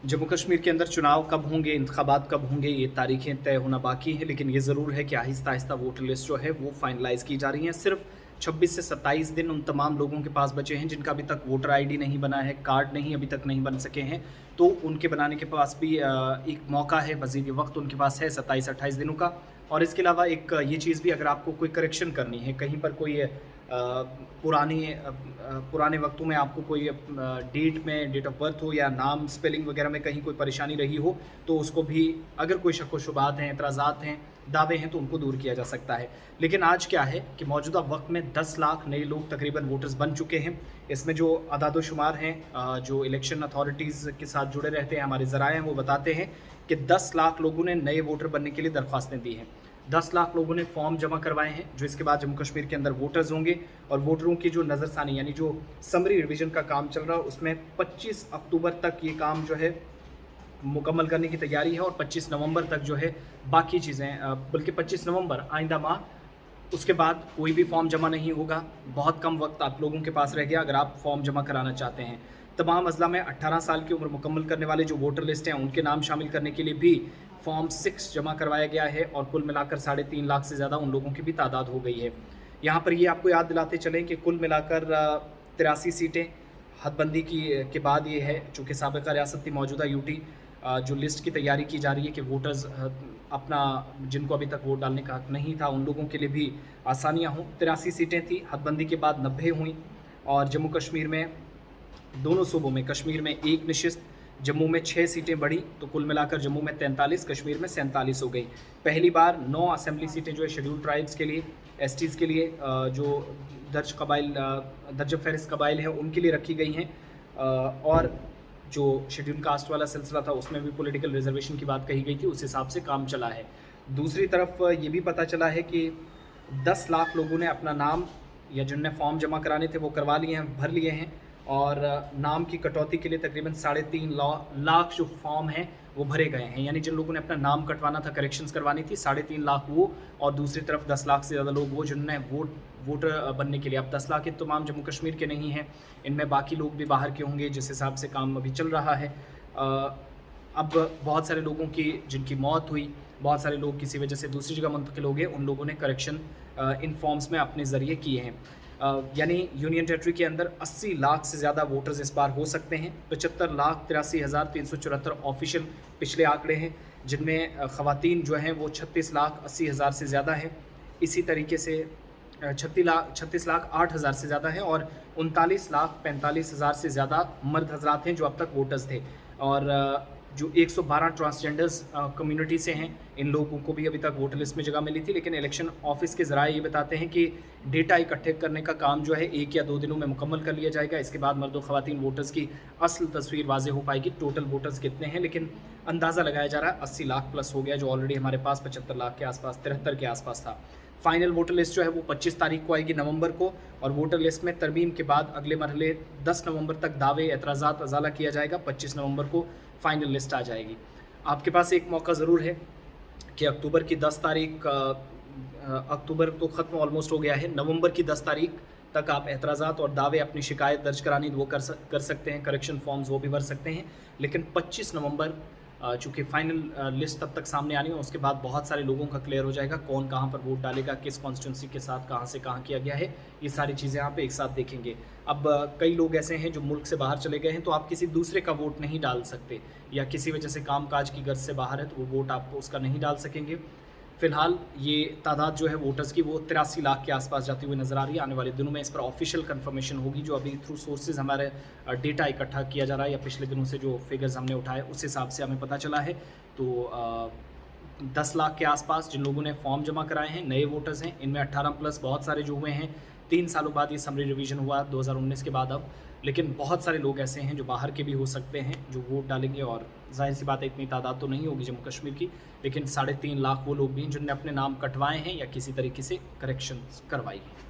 जम्मू कश्मीर के अंदर चुनाव कब होंगे, इंतखाबात कब होंगे, ये तारीखें तय होना बाकी है, लेकिन ये ज़रूर है कि आहिस्ता आहिस्ता वोटर लिस्ट जो है वो फाइनलाइज़ की जा रही है। सिर्फ 26 से 27 दिन उन तमाम लोगों के पास बचे हैं जिनका अभी तक वोटर आईडी नहीं बना है, कार्ड नहीं अभी तक नहीं बन सके हैं, तो उनके बनाने के पास भी एक मौका है, मज़ीद वक्त उनके पास है 27-28 दिनों का। और इसके अलावा एक ये चीज़ भी, अगर आपको कोई करेक्शन करनी है, कहीं पर कोई पुराने वक्तों में आपको कोई डेट में डेट ऑफ बर्थ हो या नाम स्पेलिंग वगैरह में कहीं कोई परेशानी रही हो, तो उसको भी, अगर कोई शक व शुबात हैं, एतराज़ात हैं, दावे हैं, तो उनको दूर किया जा सकता है। लेकिन आज क्या है कि मौजूदा वक्त में 10 लाख नए लोग तकरीबन वोटर्स बन चुके हैं। इसमें जो अदाद-ओ-शुमार हैं, जो इलेक्शन अथॉरिटीज़ के साथ जुड़े रहते हैं, हमारे ज़राए हैं, वो बताते हैं कि 10 लाख लोगों ने नए वोटर बनने के लिए दरख्वास्तें दी हैं। 10 लाख लोगों ने फॉर्म जमा करवाए हैं, जो इसके बाद जम्मू कश्मीर के अंदर वोटर्स होंगे, और वोटरों की जो नज़रसानी यानी जो समरी रिवीजन का काम चल रहा है, उसमें 25 अक्टूबर तक ये काम जो है मुकम्मल करने की तैयारी है, और 25 नवंबर तक जो है बाकी चीज़ें, बल्कि 25 नवंबर आइंदा माह, उसके बाद कोई भी फॉर्म जमा नहीं होगा। बहुत कम वक्त आप लोगों के पास रह गया अगर आप फॉर्म जमा कराना चाहते हैं। तमाम अज़ला में 18 साल की उम्र मुकम्मल करने वाले जो वोटर लिस्ट हैं, उनके नाम शामिल करने के लिए भी फॉर्म 6 जमा करवाया गया है, और कुल मिलाकर 3.5 लाख से ज़्यादा उन लोगों की भी तादाद हो गई है। यहाँ पर ये आपको याद दिलाते चलें कि कुल मिलाकर 83 सीटें हदबंदी के बाद ये है, चूँकि साबिक़ा रियासत थी मौजूदा यूटी, जो लिस्ट की तैयारी की जा रही है कि वोटर्स अपना, जिनको अभी तक वोट डालने का हक नहीं था, उन लोगों के लिए भी आसानियाँ हों। 83 सीटें थी, हदबंदी के बाद 90 हुई, और जम्मू कश्मीर में, दोनों सूबों में, कश्मीर में 1 नशिस्त, जम्मू में 6 सीटें बढ़ी, तो कुल मिलाकर जम्मू में 43, कश्मीर में 47 हो गई। पहली बार 9 असेंबली सीटें जो है शेड्यूल ट्राइब्स के लिए, एसटीज़ के लिए, जो दर्ज फ़हरिस्त कबाइल हैं, उनके लिए रखी गई हैं, और जो शेड्यूल कास्ट वाला सिलसिला था उसमें भी पॉलिटिकल रिजर्वेशन की बात कही गई थी, उस हिसाब से काम चला है। दूसरी तरफ ये भी पता चला है कि 10 लाख लोगों ने अपना नाम, या जिनने फॉर्म जमा कराने थे वो करवा लिए हैं, भर लिए हैं, और नाम की कटौती के लिए तकरीबन 3.5 लाख जो फॉर्म हैं वो भरे गए हैं। यानी जिन लोगों ने अपना नाम कटवाना था, करेक्शंस करवानी थी, 3.5 लाख वो, और दूसरी तरफ 10 लाख से ज़्यादा लोग वो जिन्होंने वोटर बनने के लिए, अब 10 लाख के तमाम जम्मू कश्मीर के नहीं हैं, इनमें बाकी लोग भी बाहर के होंगे, जिस हिसाब से काम अभी चल रहा है। अब बहुत सारे लोगों की, जिनकी मौत हुई, बहुत सारे लोग किसी वजह से दूसरी जगह मुंतकिल हो गए, उन लोगों ने करेक्शन इन फॉर्म्स में अपने ज़रिए किए हैं। यानी यूनियन टेरिटरी के अंदर 80 लाख से ज़्यादा वोटर्स इस बार हो सकते हैं। 75,83,374 ऑफिशियल पिछले आंकड़े हैं, जिनमें ख़वातीन जो हैं वो 36,80,000 से ज़्यादा हैं। इसी तरीके से 36,08,000 से ज़्यादा है, और 39,45,000 से ज़्यादा मर्द हजरात हैं जो अब तक वोटर्स थे। और जो 112 ट्रांसजेंडर्स कम्युनिटी से हैं, इन लोगों को भी अभी तक वोटर लिस्ट में जगह मिली थी, लेकिन इलेक्शन ऑफिस के ज़राए ये बताते हैं कि डेटा इकट्ठे करने का काम जो है 1 या 2 दिनों में मुकम्मल कर लिया जाएगा। इसके बाद मर्द और ख़वातीन वोटर्स की असल तस्वीर वाज़ेह हो पाएगी, टोटल वोटर्स कितने हैं। लेकिन अंदाज़ा लगाया जा रहा है 80 लाख प्लस हो गया, जो ऑलरेडी हमारे पास 75 लाख के आसपास, 73 के आसपास था। फाइनल वोटर लिस्ट जो है वो 25 तारीख को आएगी, नवंबर को, और वोटर लिस्ट में तरमीम के बाद अगले मरहले 10 नवंबर तक दावे, एतराज़ात अज़ाला किया जाएगा। 25 नवंबर को फाइनल लिस्ट आ जाएगी। आपके पास एक मौका ज़रूर है कि अक्टूबर की 10 तारीख, अक्टूबर तो ख़त्म ऑलमोस्ट हो गया है, नवंबर की 10 तारीख तक आप एतराज़ात और दावे, अपनी शिकायत दर्ज करानी वो कर सकते हैं, करेक्शन फॉर्म्स वो भी भर सकते हैं। लेकिन 25 नवंबर, चूँकि फ़ाइनल लिस्ट तब तक सामने आनी है, उसके बाद बहुत सारे लोगों का क्लियर हो जाएगा कौन कहाँ पर वोट डालेगा, किस कॉन्स्टिट्यूंसी के साथ कहाँ से कहाँ किया गया है, ये सारी चीज़ें आप एक साथ देखेंगे। अब कई लोग ऐसे हैं जो मुल्क से बाहर चले गए हैं, तो आप किसी दूसरे का वोट नहीं डाल सकते, या किसी वजह से कामकाज की गर्ज से बाहर है तो वो वोट आप उसका नहीं डाल सकेंगे। फ़िलहाल ये तादाद जो है वोटर्स की, वो 83 लाख के आसपास जाती हुई नज़र आ रही है। आने वाले दिनों में इस पर ऑफिशियल कंफर्मेशन होगी, जो अभी थ्रू सोर्सेज हमारे डेटा इकट्ठा किया जा रहा है, या पिछले दिनों से जो फिगर्स हमने उठाए उस हिसाब से हमें पता चला है। तो 10 लाख के आसपास जिन लोगों ने फॉर्म जमा कराए हैं, नए वोटर्स हैं, इनमें 18 प्लस बहुत सारे जो हुए हैं। 3 सालों बाद ये समरी रिवीजन हुआ, 2019 के बाद अब। लेकिन बहुत सारे लोग ऐसे हैं जो बाहर के भी हो सकते हैं जो वोट डालेंगे, और ज़ाहिर सी बात है इतनी तादाद तो नहीं होगी जम्मू कश्मीर की, लेकिन 3.5 लाख वो लोग भी हैं जिनने अपने नाम कटवाए हैं या किसी तरीके से करेक्शन करवाई है।